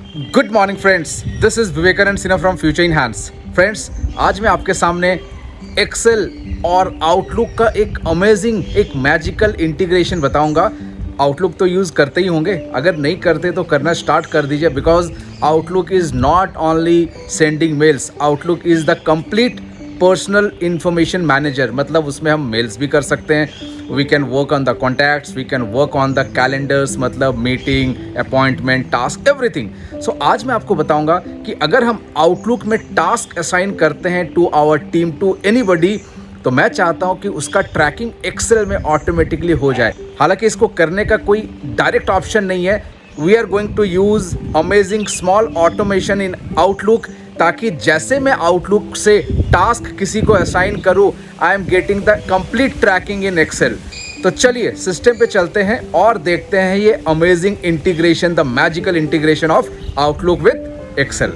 Good morning friends, this is Vivekanand Sinha from future in hands. Friends, आज मैं आपके सामने एक्सेल और आउटलुक का एक अमेजिंग, एक मैजिकल इंटीग्रेशन बताऊंगा। आउटलुक तो यूज़ करते ही होंगे, अगर नहीं करते तो करना स्टार्ट कर दीजिए, because Outlook is not only sending mails, Outlook is the complete personal information manager. मतलब उसमें हम मेल्स भी कर सकते हैं, we can work on the contacts, we can work on the calendars, मतलब meeting, appointment, task, everything. So आज मैं आपको बताऊंगा कि अगर हम आउटलुक में टास्क असाइन करते हैं to our team, to anybody, तो मैं चाहता हूं कि उसका ट्रैकिंग एक्सेल में ऑटोमेटिकली हो जाए। हालांकि इसको करने का कोई डायरेक्ट ऑप्शन नहीं है। We are going to use amazing small automation in Outlook, ताकि जैसे मैं आउटलुक से टास्क किसी को असाइन करूं, I am getting the complete tracking in Excel. तो चलिए सिस्टम पे चलते हैं और देखते हैं ये amazing integration, the magical integration of Outlook with Excel.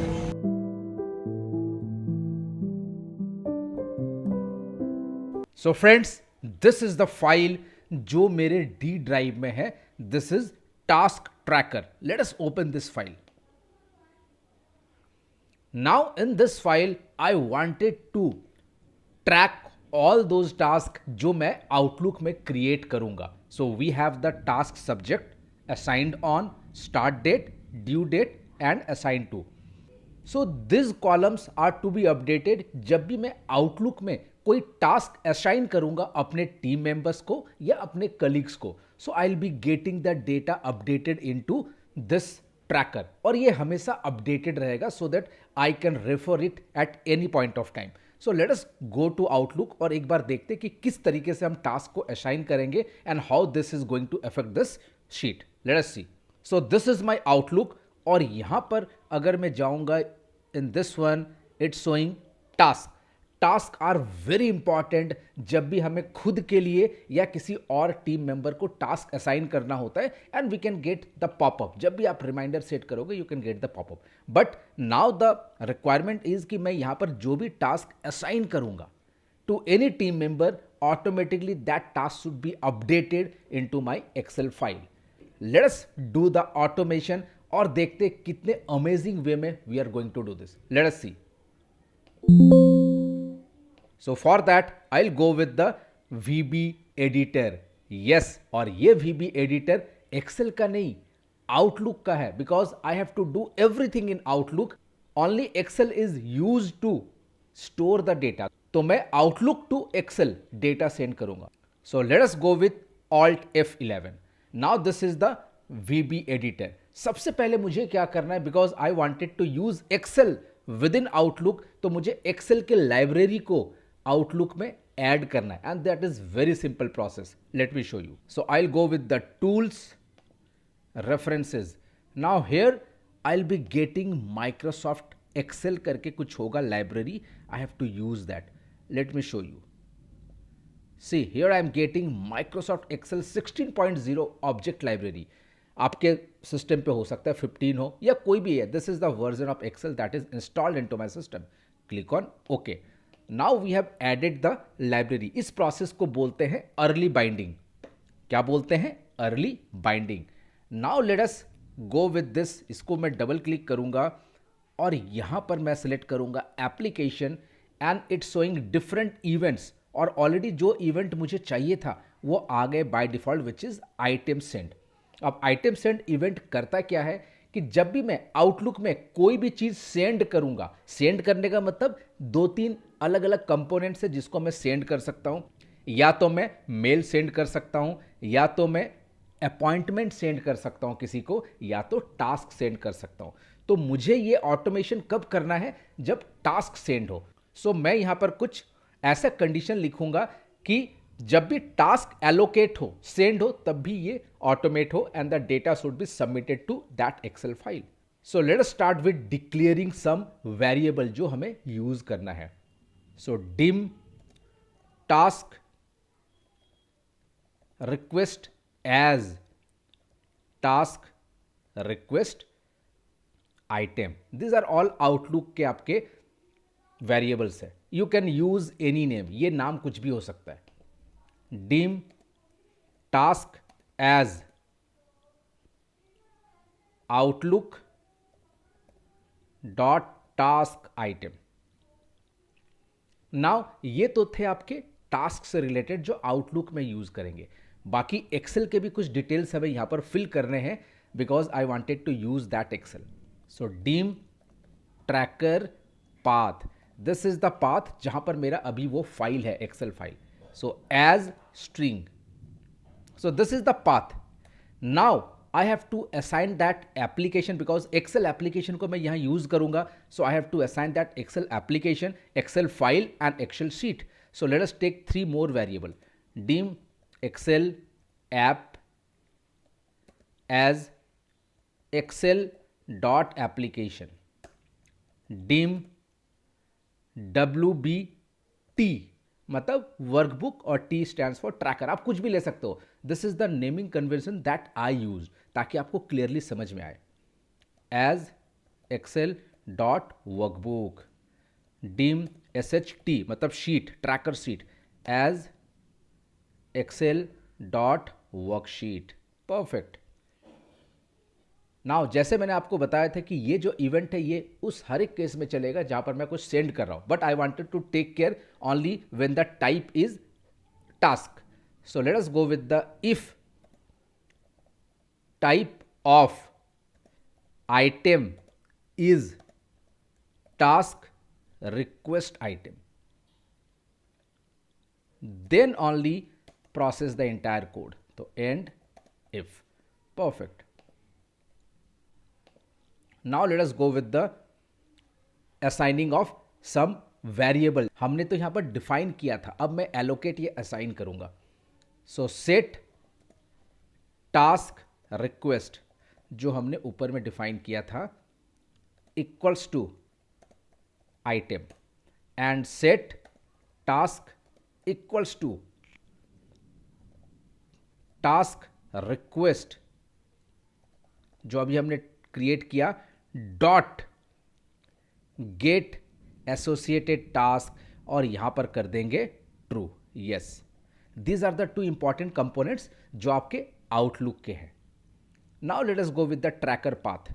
So friends, this is the file जो मेरे डी ड्राइव में है। This is task tracker. Let us open this file. Now in this file I wanted to track all those task जो मैं Outlook में create करूंगा। So we have the task subject assigned on, start date, due date and assign to. So this columns are to be updated जब भी मैं Outlook में कोई task assign करूंगा अपने टीम मेंबर्स को या अपने कलीग्स को। So I will be getting the data updated into this tracker, और ये हमेशा अपडेटेड रहेगा so that I can refer it at any point of time. So let us go to Outlook और एक बार देखते कि किस तरीके से हम टास्क को असाइन करेंगे and how this is going to affect this sheet. Let us see. So this is my Outlook, और यहां पर अगर मैं जाऊंगा in this one, it's showing task. Task are very important जब भी हमें खुद के लिए या किसी और टीम मेंबर को टास्क असाइन करना होता है, and we can get the popup. जब भी आप रिमाइंडर सेट करोगे you can get the popup. But now the requirement is कि मैं यहां पर जो भी टास्क असाइन करूंगा to any team member, automatically that task should be updated into my Excel file. Let us do the automation और देखते कितने अमेजिंग वे में we are going to do this. Let us see. So for that I will go with the VB editor. Yes, और ये वीबी editor Excel का नहीं, Outlook का है, because I have to do everything in Outlook. Only Excel is use to store the data. तो मैं Outlook to Excel data send करूंगा। So let us go with alt F11। Now this is the VB editor. सबसे पहले मुझे क्या करना है, because I wanted to use Excel with in Outlook, तो मुझे एक्सेल के लाइब्रेरी को आउटलुक में ऐड करना है, and that is very simple process. Let me show you. So I will go with the tools, references. Now here I will be getting Microsoft Excel करके कुछ होगा library. I have to use that. Let me show you. See, here I am getting Microsoft Excel 16.0 object library. आपके system पे हो सकता है 15 हो या कोई भी है। This is the version of Excel that is installed into my system. Click on okay. Now we have added the library. इस प्रोसेस को बोलते हैं अर्ली बाइंडिंग। क्या बोलते हैं? Early binding. Now let us go with this. इसको मैं double click करूंगा और यहां पर मैं सिलेक्ट करूंगा application, and it's showing different events, और ऑलरेडी जो इवेंट मुझे चाहिए था वो आ गए by default, which is item send. अब आइटम सेंड इवेंट करता क्या है कि जब भी मैं आउटलुक में कोई भी चीज सेंड करूंगा, सेंड करने का मतलब दो तीन अलग अलग कंपोनेंट है जिसको मैं सेंड कर सकता हूं। या तो मैं मेल सेंड कर सकता हूं, या तो मैं अपॉइंटमेंट सेंड कर सकता हूं किसी को, या तो टास्क सेंड कर सकता हूं। तो मुझे ये ऑटोमेशन कब करना है? जब टास्क सेंड हो। सो मैं यहां पर कुछ ऐसा कंडीशन लिखूंगा कि जब भी टास्क एलोकेट हो, सेंड हो, तब भी ये ऑटोमेट हो, and the data should be submitted to that Excel file. So let us start with declaring some variable जो हमें यूज करना है। So dim task request as task request item. This are all Outlook के आपके variables है। You can use any name, ये नाम कुछ भी हो सकता है। Dim task as Outlook dot task item. Now ये तो थे आपके टास्क से रिलेटेड जो आउटलुक में यूज करेंगे। बाकी एक्सेल के भी कुछ डिटेल्स हमें यहां पर फिल करने हैं because I wanted to use that Excel. So dim tracker path, this is the path जहां पर मेरा अभी वो फाइल है, Excel file. So as string, so this is the path. Now I have to assign that application because Excel application को मैं यहाँ use करूँगा, so I have to assign that Excel application, Excel file and Excel sheet. So let us take 3 more variable. Dim Excel app as Excel dot application. Dim WBT मतलब workbook और T stands for tracker, आप कुछ भी ले सकते हो। This is the naming convention that I use ताकि आपको क्लियरली समझ में आए। As Excel dot workbook, dim SHT मतलब sheet, tracker sheet, as Excel dot worksheet. Perfect. Now जैसे मैंने आपको बताया था कि ये जो इवेंट है ये उस हर एक केस में चलेगा जहां पर मैं कुछ सेंड कर रहा हूं, but I wanted to take care only when the type is task. So let us go with the if type of item is task request item, then only process the entire code. तो end if. Perfect. Now let us go with the assigning of some variable. हमने तो यहां पर define किया था, अब मैं allocate ये असाइन करूंगा। So set task request जो हमने ऊपर में डिफाइन किया था equals to item and set task equals to task request जो अभी हमने क्रिएट किया डॉट गेट एसोसिएटेड टास्क और यहां पर कर देंगे true. Yes, these are the 2 important components जो आपके आउटलुक के हैं। Now let us go with the tracker path.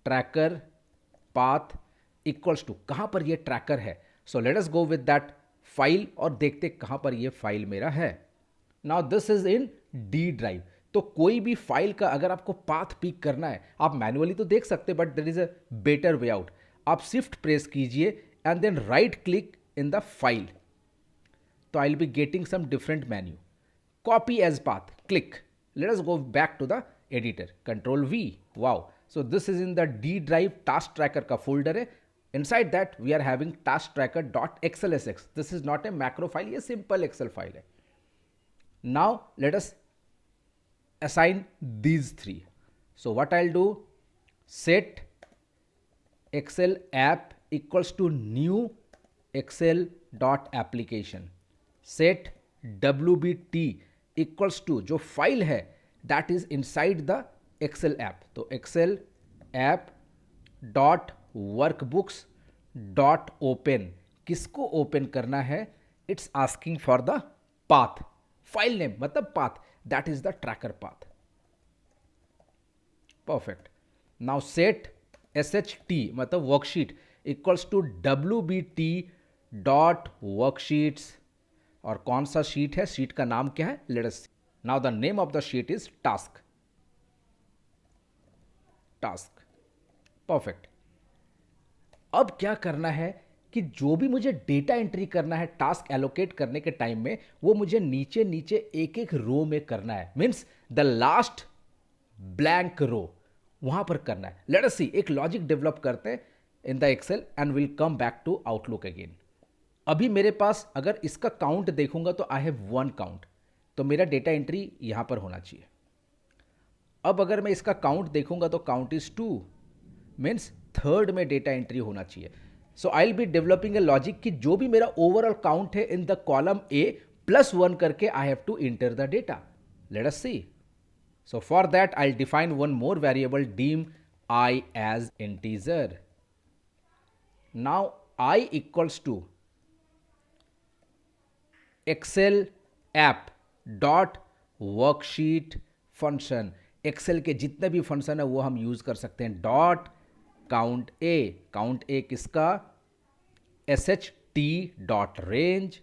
Tracker path equals to, कहां पर ये ट्रैकर है, so let us go with that file और देखते कहां पर ये फाइल मेरा है। Now this is in D drive. तो कोई भी फाइल का अगर आपको पाथ पिक करना है, आप मैनुअली तो देख सकते, but there is a better way out. आप शिफ्ट प्रेस कीजिए and then right click in the file, तो I will be getting some different menu. Copy as path, click. Let us go back to the editor, control V। Wow, so this is in the D drive, task tracker का folder है। Inside that we are having task tracker dot XLSX। This is not a macro file, ये simple Excel file है। Now let us assign these 3. So what I'll do, set Excel app equals to new Excel dot application, set WBT equals to जो file है that is inside the Excel app, तो Excel app dot workbooks dot open, किसको open करना है, it's asking for the path, file name मतलब path, that is the tracker path. Perfect. Now set SHT मतलब worksheet equals to WBT dot worksheets, और कौन सा sheet है, sheet का नाम क्या है, let us see. Now the name of the sheet is task. Perfect. अब क्या करना है कि जो भी मुझे डेटा एंट्री करना है टास्क एलोकेट करने के टाइम में, वो मुझे नीचे नीचे एक एक रो में करना है, मीन्स द लास्ट ब्लैंक रो वहां पर करना है। लेट अस सी, एक लॉजिक डेवलप करते हैं in the Excel and will come back to Outlook again. अभी मेरे पास अगर इसका काउंट देखूंगा तो आई हैव 1 काउंट, तो मेरा डेटा एंट्री यहां पर होना चाहिए। अब अगर मैं इसका काउंट देखूंगा तो काउंट इज 2, मीन्स थर्ड में डेटा एंट्री होना चाहिए। So I will be developing a logic कि जो भी मेरा ओवरऑल काउंट है इन द कॉलम A +1 करके I have to enter the data. Let us see. So for that I define one more variable, dim I as integer. Now I equals to Excel app dot worksheet function. Excel के जितने भी function है वो हम use कर सकते हैं, dot count A किसका, S H T dot range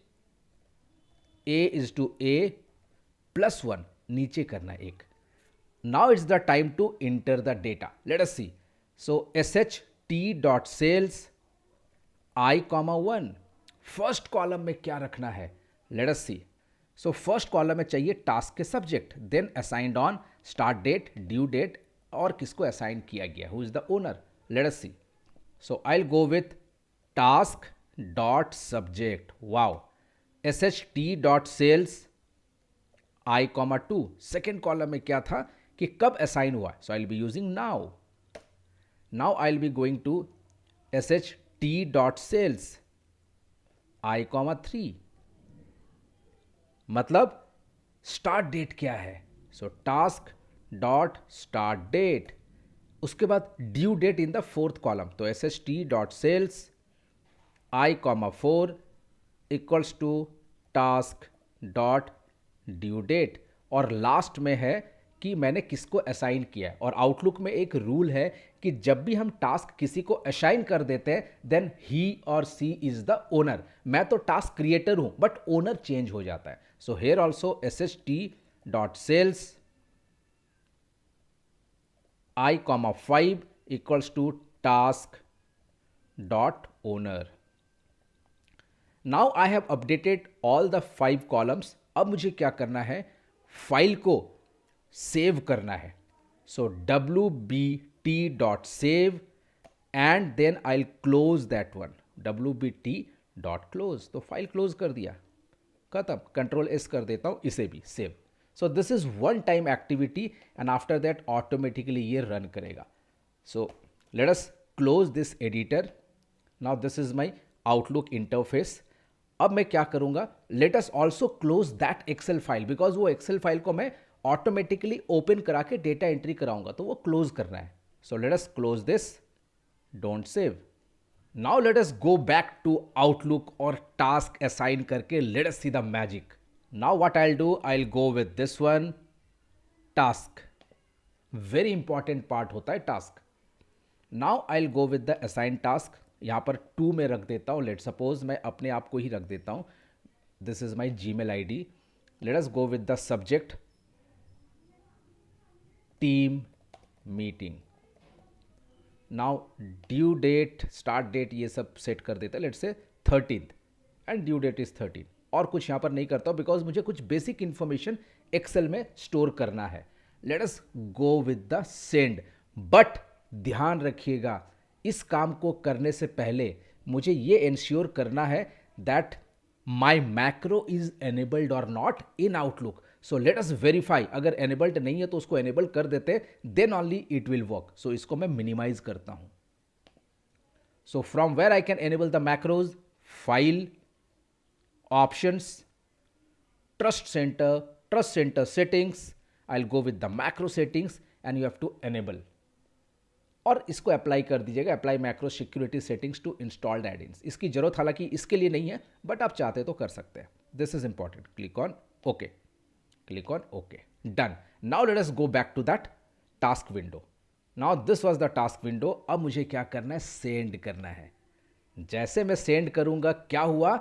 A is to A plus one, नीचे करना एक. Now it's the time to enter the data. Let us see. So S H T dot cells I comma one, first column में क्या रखना है, let us see. So first column में चाहिए task के subject, then assigned on, start date, due date, और किसको assign किया गया, who is the owner. Let us see. So I will go with task dot subject. Wow, S H T dot cells I comma two. Second column में क्या था कि कब assign हुआ, so I will be using now. Now I will be going to S H T dot cells I comma three, मतलब start date क्या है, so task dot start date. उसके बाद due date in the fourth column, तो S H T dot cells I comma four equals to task dot due date. और last में है कि मैंने किसको असाइन किया है. और आउटलुक में एक रूल है कि जब भी हम टास्क किसी को असाइन कर देते हैं देन ही और सी इज द ओनर. मैं तो टास्क क्रिएटर हूं बट ओनर चेंज हो जाता है. So here also S H T dot cells I comma five equals to task dot owner. Now I have updated all the 5 columns. अब मुझे क्या करना है, फाइल को सेव करना है. So W B T dot save and then I will close that one, W B T dot close. तो file close कर दिया, खत्म. कंट्रोल एस कर देता हूं, इसे भी save. So this is one time activity and after that automatically ये रन करेगा. So let us close this editor. Now this is my Outlook interface. अब मैं क्या करूंगा, let us also close that Excel file, because वो Excel file को मैं automatically open करा के डेटा एंट्री कराऊंगा, तो वो क्लोज करना है. So let us close this, don't save. Now let us go back to Outlook और टास्क असाइन करके let us see the magic. Now what I will do, I will go with this one, task. Very important part होता है task. Now I will go with the assign task. यहां पर 2 में रख देता हूं. Let suppose मैं अपने आप को ही रख देता हूं. This is my Gmail I D. Let us go with the subject team meeting. Now due date, start date, ये सब सेट कर देता है. लेट से 13th and due date is 13. और कुछ यहां पर नहीं करता हूं बिकॉज मुझे कुछ बेसिक इंफॉर्मेशन एक्सेल में स्टोर करना है. Let us go with the send. But ध्यान रखिएगा, इस काम को करने से पहले मुझे ये इंश्योर करना है that my macro is enabled और not in Outlook. So let us verify. अगर एनेबल्ड नहीं है तो उसको एनेबल कर देते, then only it will work. So इसको मैं मिनिमाइज करता हूं. So from where I can enable the macros, file, options, trust centre settings. I will go with the macro settings and you have to enable. और इसको apply कर दीजिएगा, apply macro security settings to installed add-ins. इसकी जरूरत हालांकि इसके लिए नहीं है बट आप चाहते तो कर सकते हैं. This is important. Click on okay, click on okay, done. Now let us go back to that task window. Now this was the task window. अब मुझे क्या करना है, सेंड करना है. जैसे मैं सेंड करूंगा क्या हुआ,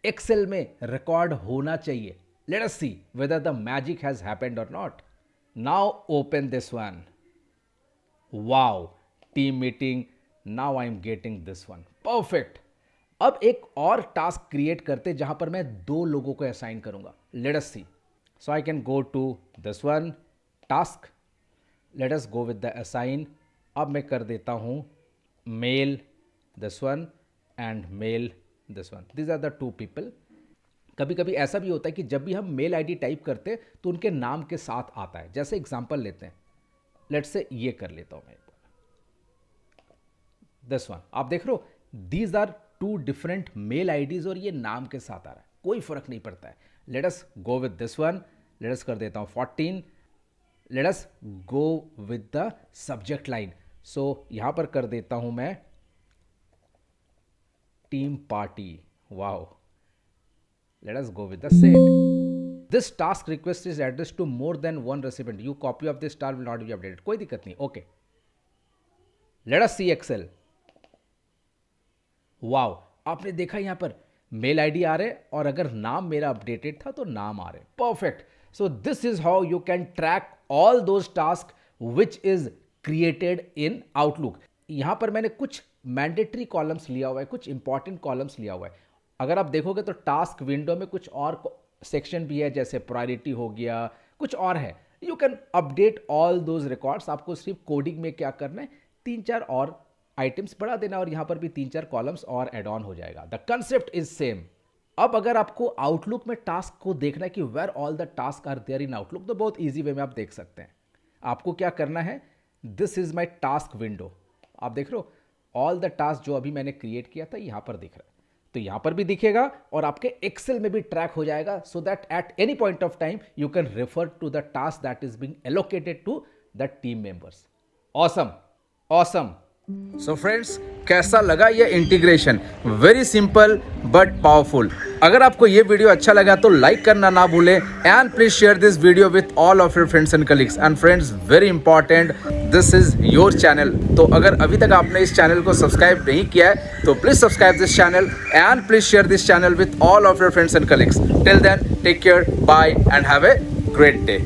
एक्सेल में रिकॉर्ड होना चाहिए. Let us see whether the magic has happened और not. Now open this one. Wow, team meeting. Now I am getting this one. Perfect. अब एक और टास्क क्रिएट करते जहां पर मैं 2 लोगों को असाइन करूंगा. Let us see. So I can go to this one, task. Let us go with the assign. अब मैं कर देता हूं mail this one and mail this one. These are the 2 people. कभी कभी ऐसा भी होता है कि जब भी हम मेल आईडी टाइप करते तो उनके नाम के साथ आता है. जैसे एग्जांपल लेते हैं, लेट्स से ये कर लेता हूं मैं. दिस वन आप देख रहे हो, these are 2 different mail IDs और ये नाम के साथ आ रहा है, कोई फर्क नहीं पड़ता है. Let us go with this one. Let us कर देता हूं 14. Let us go with the subject line. So यहां पर कर देता हूं मैं team party. Wow. Let us go with the send. This task request is addressed to more than one recipient. You copy of this star will not be updated. कोई दिक्कत नहीं. Okay. Late us सी Excel. Wow, आपने देखा यहां पर mail ID आ रहे और अगर नाम मेरा अपडेटेड था तो नाम आ रहे। Perfect. So this is how you can track all those task which is created in outlook. यहां पर मैंने कुछ मैंडेटरी कॉलम्स लिया हुआ है, कुछ इंपॉर्टेंट कॉलम्स लिया हुआ है। अगर आप देखोगे तो टास्क विंडो में कुछ और सेक्शन भी है, जैसे प्रायोरिटी हो गया, कुछ और है। You can update all those records. आपको सिर्फ कोडिंग में क्या करना है, 3-4 और आइटम्स बढ़ा देना और यहां पर भी 3-4 कॉलम्स और एड ऑन हो जाएगा। The concept is same. अब अगर आपको आउटलुक में टास्क को देखना है कि where all the task are there in Outlook, तो बहुत ईजी वे में आप देख सकते हैं। आपको क्या करना है, this is my task window. आप देख रहे हो ऑल द टास्क जो अभी मैंने क्रिएट किया था यहां पर दिख रहा है, तो यहां पर भी दिखेगा और आपके एक्सेल में भी ट्रैक हो जाएगा, so that at any point of time you can refer to the task that is being allocated to the team members. Awesome, awesome. So friends, कैसा लगा ये integration? Very simple but powerful. अगर आपको ये video अच्छा लगा तो like करना ना भूलें and please share this video with all of your friends and colleagues. And friends, very important, this is your channel. तो अगर अभी तक आपने इस चैनल को सब्सक्राइब नहीं किया है तो please subscribe this channel and please share this channel with all of your friends and colleagues. Till then, take care, bye and have a great day.